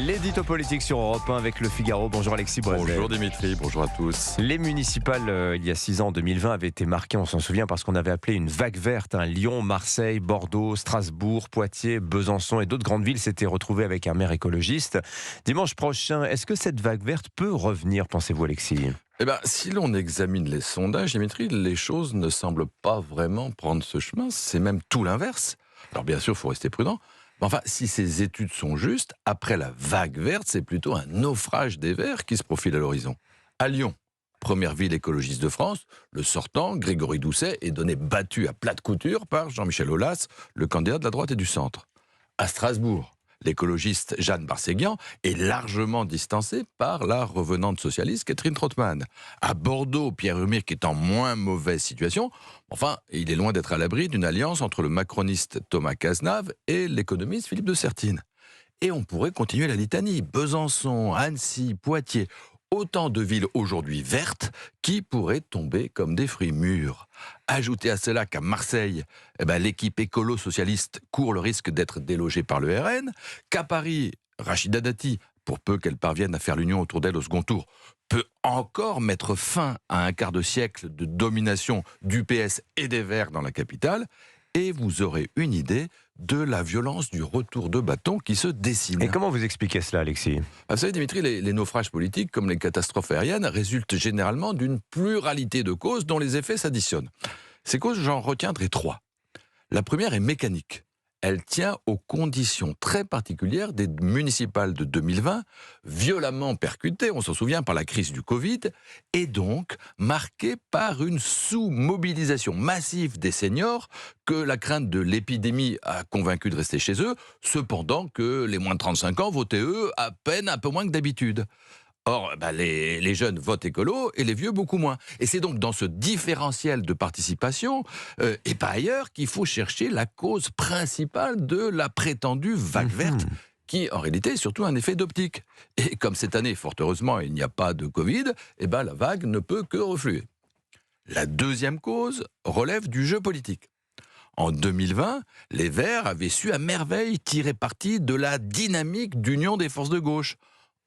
L'édito politique sur Europe 1 avec Le Figaro. Bonjour Alexis Brézet. Bonjour Dimitri, bonjour à tous. Les municipales, il y a 6 ans, en 2020, avaient été marquées, on s'en souvient, parce qu'on avait appelé une vague verte. Lyon, Marseille, Bordeaux, Strasbourg, Poitiers, Besançon et d'autres grandes villes s'étaient retrouvées avec un maire écologiste. Dimanche prochain, est-ce que cette vague verte peut revenir, pensez-vous Alexis ? Si l'on examine les sondages, Dimitri, les choses ne semblent pas vraiment prendre ce chemin. C'est même tout l'inverse. Alors bien sûr, il faut rester prudent. Mais enfin, si ces études sont justes, après la vague verte, c'est plutôt un naufrage des Verts qui se profile à l'horizon. À Lyon, première ville écologiste de France, le sortant, Grégory Doucet, est donné battu à plate couture par Jean-Michel Aulas, le candidat de la droite et du centre. À Strasbourg, l'écologiste Jeanne Barséguian est largement distancée par la revenante socialiste Catherine Trottmann. À Bordeaux, Pierre Urmic est en moins mauvaise situation. Enfin, il est loin d'être à l'abri d'une alliance entre le macroniste Thomas Cazenave et l'économiste Philippe de Sertine. Et on pourrait continuer la litanie. Besançon, Annecy, Poitiers, autant de villes aujourd'hui vertes qui pourraient tomber comme des fruits mûrs. Ajoutez à cela qu'à Marseille, l'équipe écolo-socialiste court le risque d'être délogée par le RN, qu'à Paris, Rachida Dati, pour peu qu'elle parvienne à faire l'union autour d'elle au second tour, peut encore mettre fin à un quart de siècle de domination du PS et des Verts dans la capitale, et vous aurez une idée de la violence du retour de bâton qui se dessine. Et comment vous expliquez cela, Alexis ? Vous savez, Dimitri, les naufrages politiques, comme les catastrophes aériennes, résultent généralement d'une pluralité de causes dont les effets s'additionnent. Ces causes, j'en retiendrai 3. La première est mécanique. Elle tient aux conditions très particulières des municipales de 2020, violemment percutées, on s'en souvient, par la crise du Covid, et donc marquée par une sous-mobilisation massive des seniors que la crainte de l'épidémie a convaincu de rester chez eux, cependant que les moins de 35 ans votaient, eux, à peine un peu moins que d'habitude. Or, les jeunes votent écolo et les vieux beaucoup moins. Et c'est donc dans ce différentiel de participation, et pas ailleurs, qu'il faut chercher la cause principale de la prétendue vague verte, qui en réalité est surtout un effet d'optique. Et comme cette année, fort heureusement, il n'y a pas de Covid, la vague ne peut que refluer. La deuxième cause relève du jeu politique. En 2020, les Verts avaient su à merveille tirer parti de la dynamique d'union des forces de gauche.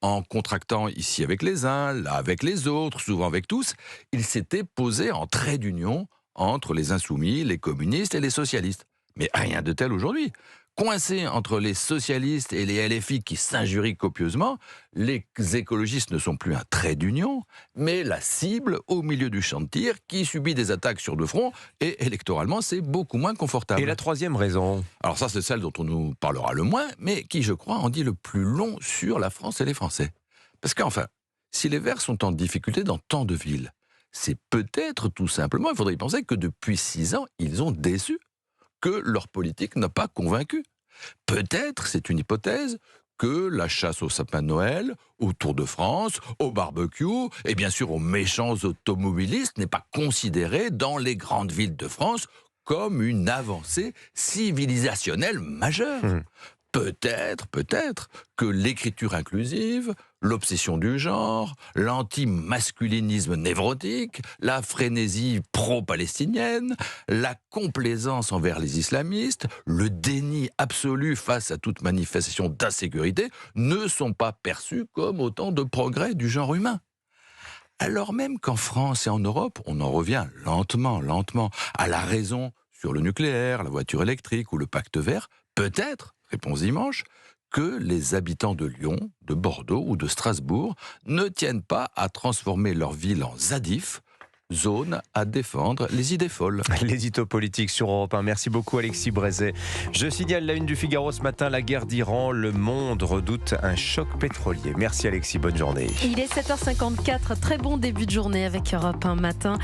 En contractant ici avec les uns, là avec les autres, souvent avec tous, ils s'étaient posés en trait d'union entre les insoumis, les communistes et les socialistes. Mais rien de tel aujourd'hui. Coincés entre les socialistes et les LFI qui s'injurient copieusement, les écologistes ne sont plus un trait d'union, mais la cible au milieu du champ de tir qui subit des attaques sur deux fronts, et électoralement c'est beaucoup moins confortable. Et la troisième raison ? Alors ça, c'est celle dont on nous parlera le moins, mais qui, je crois, en dit le plus long sur la France et les Français. Parce qu'enfin, si les Verts sont en difficulté dans tant de villes, c'est peut-être tout simplement, il faudrait y penser, que depuis 6 ans, ils ont déçu, que leur politique n'a pas convaincu. Peut-être, c'est une hypothèse, que la chasse au sapin de Noël, au Tour de France, au barbecue, et bien sûr aux méchants automobilistes n'est pas considérée dans les grandes villes de France comme une avancée civilisationnelle majeure. Peut-être que l'écriture inclusive, l'obsession du genre, l'anti-masculinisme névrotique, la frénésie pro-palestinienne, la complaisance envers les islamistes, le déni absolu face à toute manifestation d'insécurité ne sont pas perçus comme autant de progrès du genre humain. Alors même qu'en France et en Europe, on en revient lentement à la raison sur le nucléaire, la voiture électrique ou le pacte vert, peut-être, réponse dimanche, que les habitants de Lyon, de Bordeaux ou de Strasbourg ne tiennent pas à transformer leur ville en ZADIF, zone à défendre les idées folles. L'édito politique sur Europe 1. Merci beaucoup Alexis Brézet. Je signale la une du Figaro ce matin, la guerre d'Iran, le monde redoute un choc pétrolier. Merci Alexis, bonne journée. Il est 7h54, très bon début de journée avec Europe 1 matin.